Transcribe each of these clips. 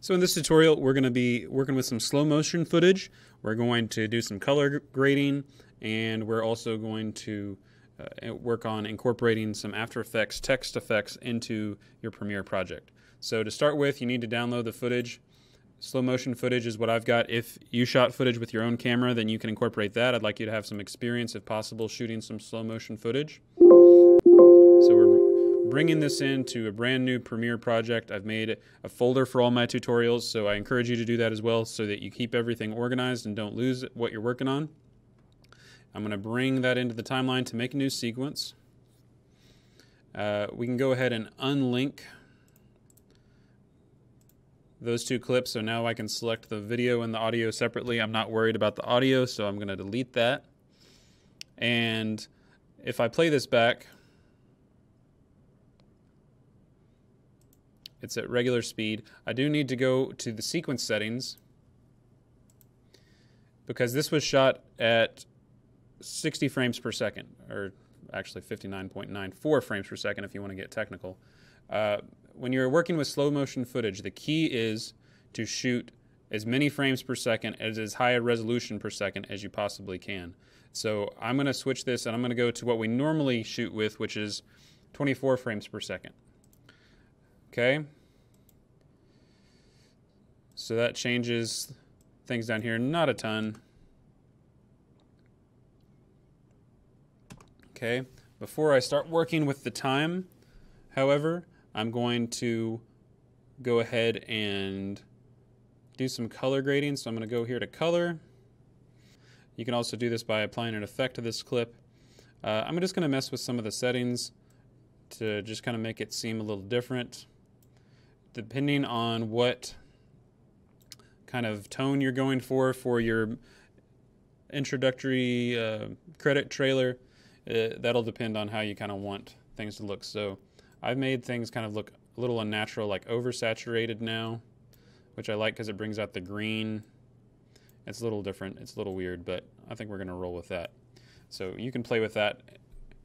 So in this tutorial, we're going to be working with some slow motion footage. We're going to do some color grading, and we're also going to work on incorporating some After Effects text effects into your Premiere project. So to start with, you need to download the footage. Slow motion footage is what I've got. If you shot footage with your own camera, then you can incorporate that. I'd like you to have some experience, if possible, shooting some slow motion footage. So we're bringing this into a brand new Premiere project. I've made a folder for all my tutorials, so I encourage you to do that as well so that you keep everything organized and don't lose what you're working on. I'm going to bring that into the timeline to make a new sequence. We can go ahead and unlink those two clips, so now I can select the video and the audio separately. I'm not worried about the audio, so I'm going to delete that. And if I play this back, it's at regular speed. I do need to go to the sequence settings because this was shot at 60 frames per second, or actually 59.94 frames per second if you want to get technical. When you're working with slow motion footage, the key is to shoot as many frames per second, as high a resolution per second as you possibly can. So I'm going to switch this and I'm going to go to what we normally shoot with, which is 24 frames per second. Okay? So that changes things down here, not a ton. Okay, before I start working with the time, however, I'm going to go ahead and do some color grading. So I'm going to go here to color. You can also do this by applying an effect to this clip. I'm just going to mess with some of the settings to just kind of make it seem a little different. Depending on what kind of tone you're going for your introductory credit trailer, that'll depend on how you kind of want things to look. So I've made things kind of look a little unnatural, like oversaturated now, which I like because it brings out the green. It's a little different, it's a little weird, but I think we're going to roll with that. So you can play with that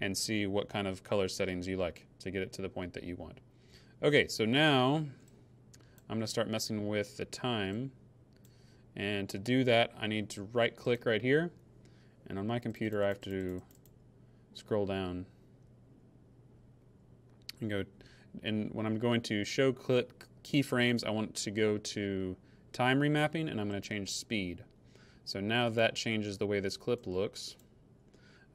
and see what kind of color settings you like to get it to the point that you want. Okay, so now I'm going to start messing with the time. And to do that, I need to right click right here. And on my computer, I have to scroll down and go, and when I'm going to show clip keyframes, I want to go to time remapping, and I'm going to change speed. So now that changes the way this clip looks.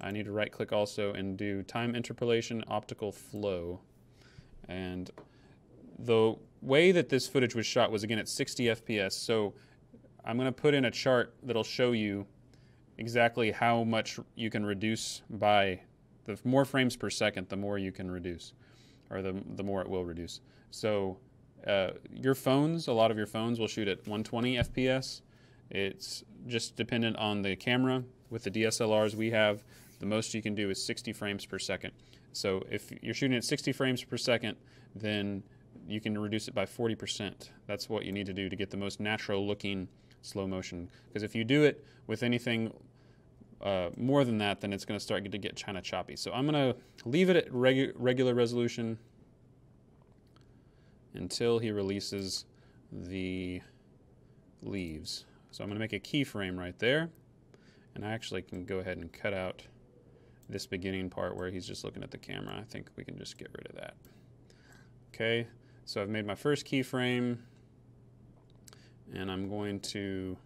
I need to right click also and do time interpolation, optical flow. And the way that this footage was shot was again at 60 FPS. So I'm going to put in a chart that'll show you exactly how much you can reduce by the more frames per second, the more you can reduce, or the more it will reduce. So your phones, a lot of your phones will shoot at 120 FPS. It's just dependent on the camera. With the DSLRs we have, the most you can do is 60 frames per second. So if you're shooting at 60 frames per second, then you can reduce it by 40%. That's what you need to do to get the most natural looking slow motion. Because if you do it with anything more than that, then it's going to start to get kind of choppy. So I'm going to leave it at regular resolution until he releases the leaves. So I'm going to make a keyframe right there, and I actually can go ahead and cut out this beginning part where he's just looking at the camera. I think we can just get rid of that. Okay, so I've made my first keyframe, and I'm going to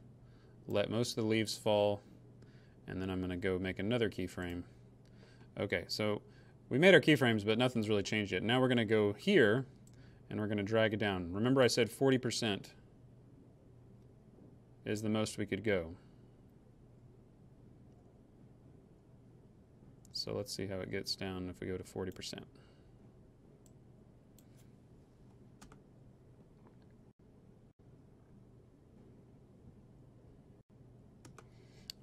let most of the leaves fall, and then I'm going to go make another keyframe. Okay, so we made our keyframes, but nothing's really changed yet. Now we're going to go here, and we're going to drag it down. Remember I said 40% is the most we could go. So let's see how it gets down if we go to 40%.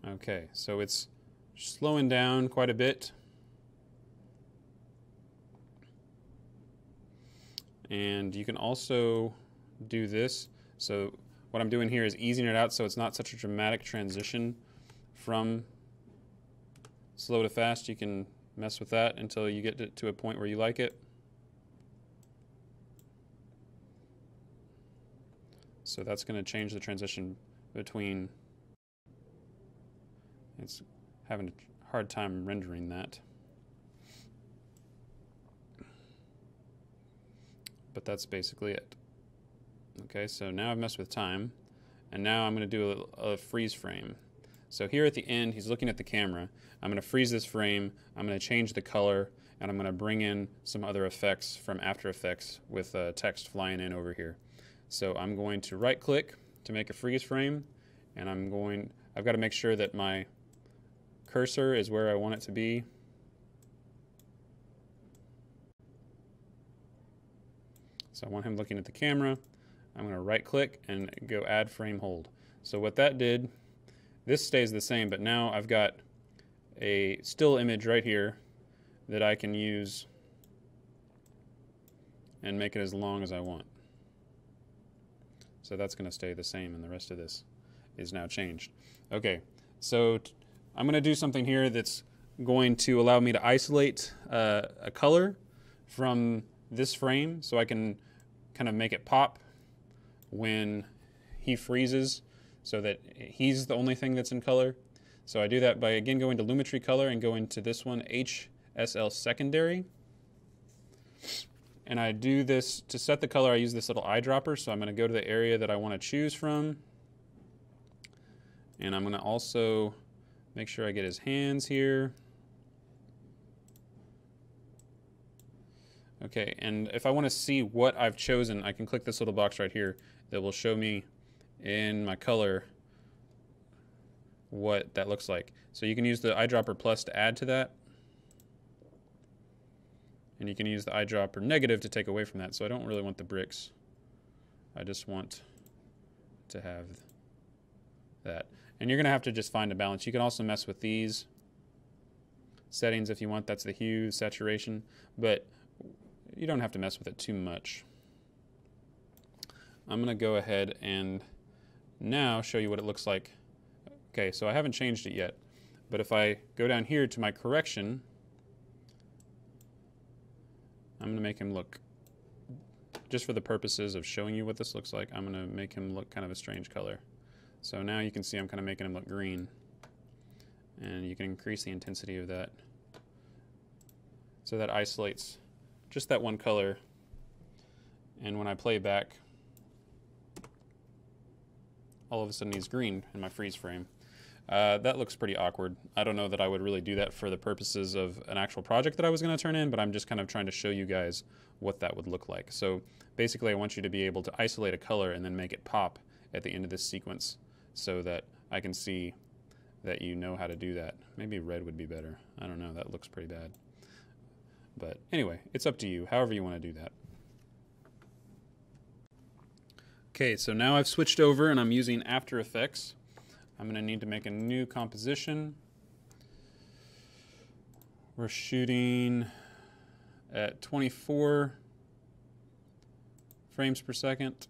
Okay, so it's slowing down quite a bit. And you can also do this. So what I'm doing here is easing it out so it's not such a dramatic transition from slow to fast. You can mess with that until you get to a point where you like it. So that's going to change the transition between, it's having a hard time rendering that. But that's basically it. Okay, so now I've messed with time, and now I'm going to do a freeze frame. So here at the end, he's looking at the camera. I'm going to freeze this frame, I'm going to change the color, and I'm going to bring in some other effects from After Effects with text flying in over here. So I'm going to right click to make a freeze frame, and I've got to make sure that my cursor is where I want it to be. So I want him looking at the camera. I'm going to right click and go add frame hold. So what that did, this stays the same, but now I've got a still image right here that I can use and make it as long as I want. So that's going to stay the same, and the rest of this is now changed. Okay, so I'm going to do something here that's going to allow me to isolate a color from this frame so I can kind of make it pop when he freezes so that he's the only thing that's in color. So I do that by, again, going to Lumetri Color and going to this one, HSL Secondary. And I do this, to set the color, I use this little eyedropper. So I'm going to go to the area that I want to choose from. And I'm going to also make sure I get his hands here. Okay, and if I want to see what I've chosen, I can click this little box right here that will show me in my color what that looks like. So you can use the eyedropper plus to add to that, and you can use the eyedropper negative to take away from that. So I don't really want the bricks. I just want to have that. And you're going to have to just find a balance. You can also mess with these settings if you want. That's the hue, saturation, but you don't have to mess with it too much. I'm going to go ahead and now show you what it looks like. Okay, so I haven't changed it yet, but if I go down here to my correction, I'm going to make him look, just for the purposes of showing you what this looks like, I'm going to make him look kind of a strange color. So now you can see I'm kind of making him look green, and you can increase the intensity of that. So that isolates just that one color, and when I play back, all of a sudden he's green in my freeze frame. That looks pretty awkward. I don't know that I would really do that for the purposes of an actual project that I was going to turn in, but I'm just kind of trying to show you guys what that would look like. So basically I want you to be able to isolate a color and then make it pop at the end of this sequence so that I can see that you know how to do that. Maybe red would be better. I don't know, that looks pretty bad. But anyway, it's up to you, however you want to do that. Okay, so now I've switched over and I'm using After Effects. I'm going to need to make a new composition. We're shooting at 24 frames per second.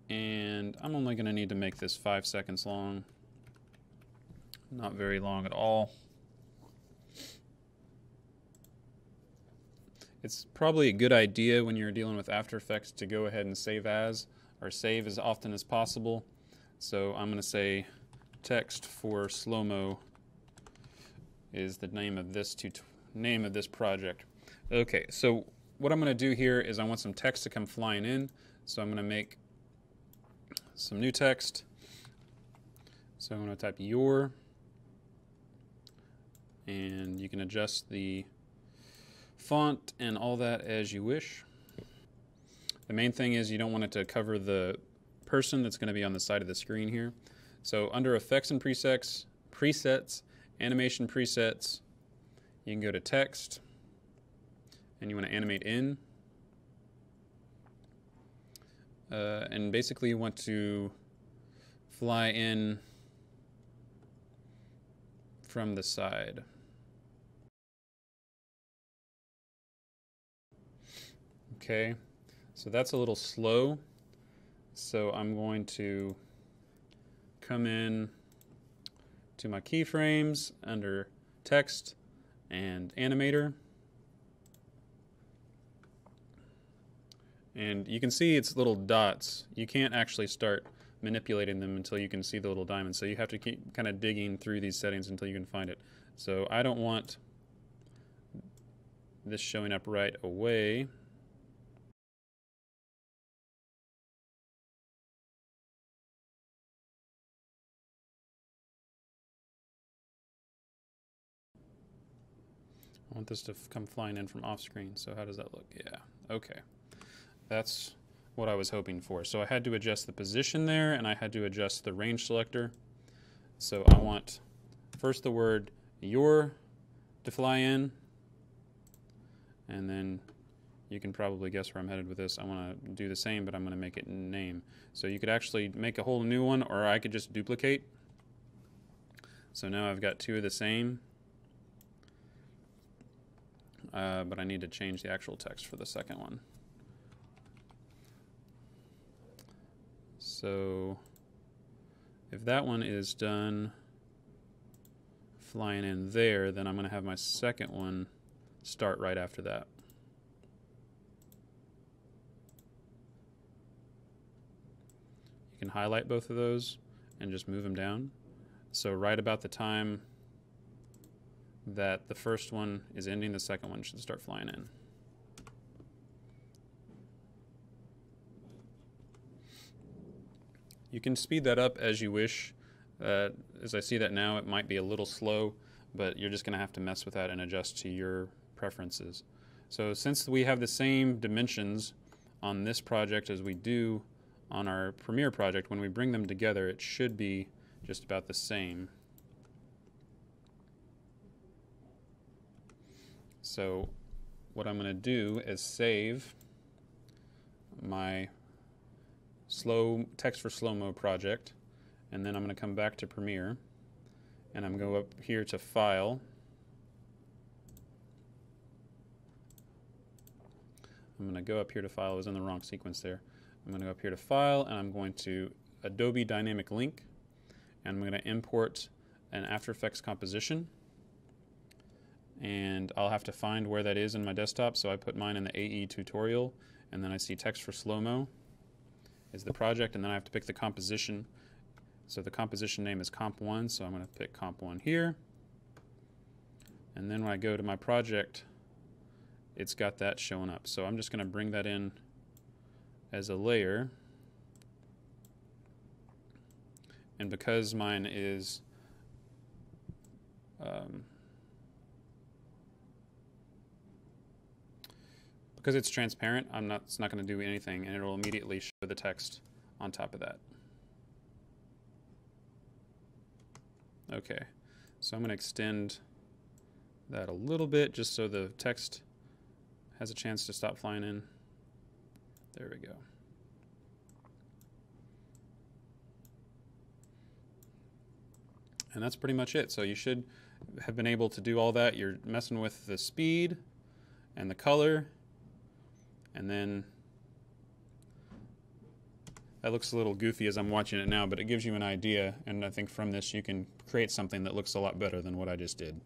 And I'm only going to need to make this 5 seconds long. Not very long at all. It's probably a good idea when you're dealing with After Effects to go ahead and save as, or save as often as possible. So I'm going to say text for slow-mo is the name of this project. Okay, so what I'm going to do here is I want some text to come flying in. So I'm going to make some new text. So I'm going to type your, and you can adjust the font and all that as you wish. The main thing is you don't want it to cover the person that's going to be on the side of the screen here. So under Effects and Presets, Animation Presets, you can go to Text, and you want to animate in. And basically you want to fly in from the side. Okay, so that's a little slow. So I'm going to come in to my keyframes under Text and Animator. And you can see its little dots. You can't actually start manipulating them until you can see the little diamond. So you have to keep kind of digging through these settings until you can find it. So I don't want this showing up right away. I want this to come flying in from off screen. So how does that look? Yeah, okay. That's what I was hoping for. So I had to adjust the position there, and I had to adjust the range selector. So I want first the word your to fly in, and then you can probably guess where I'm headed with this. I want to do the same, but I'm going to make it name. So you could actually make a whole new one, or I could just duplicate. So now I've got two of the same, but I need to change the actual text for the second one. So if that one is done flying in there, then I'm going to have my second one start right after that. You can highlight both of those and just move them down. So right about the time that the first one is ending, the second one should start flying in. You can speed that up as you wish. As I see that now, it might be a little slow, but you're just going to have to mess with that and adjust to your preferences. So since we have the same dimensions on this project as we do on our Premiere project, when we bring them together, it should be just about the same. So what I'm going to do is save my text for slow-mo project, and then I'm going to come back to Premiere, and I'm going to go up here to File. I'm going to go up here to File. I was in the wrong sequence there. I'm going to go up here to File, and I'm going to Adobe Dynamic Link, and I'm going to import an After Effects composition, and I'll have to find where that is in my desktop, so I put mine in the AE tutorial, and then I see text for slow-mo is the project, and then I have to pick the composition. So the composition name is Comp1, so I'm going to pick Comp1 here. And then when I go to my project, it's got that showing up. So I'm just going to bring that in as a layer. And because mine is because it's transparent, it's not going to do anything, and it'll immediately show the text on top of that. Okay, so I'm going to extend that a little bit just so the text has a chance to stop flying in. There we go. And that's pretty much it. So you should have been able to do all that. You're messing with the speed and the color, and then that looks a little goofy as I'm watching it now, but it gives you an idea, and I think from this you can create something that looks a lot better than what I just did.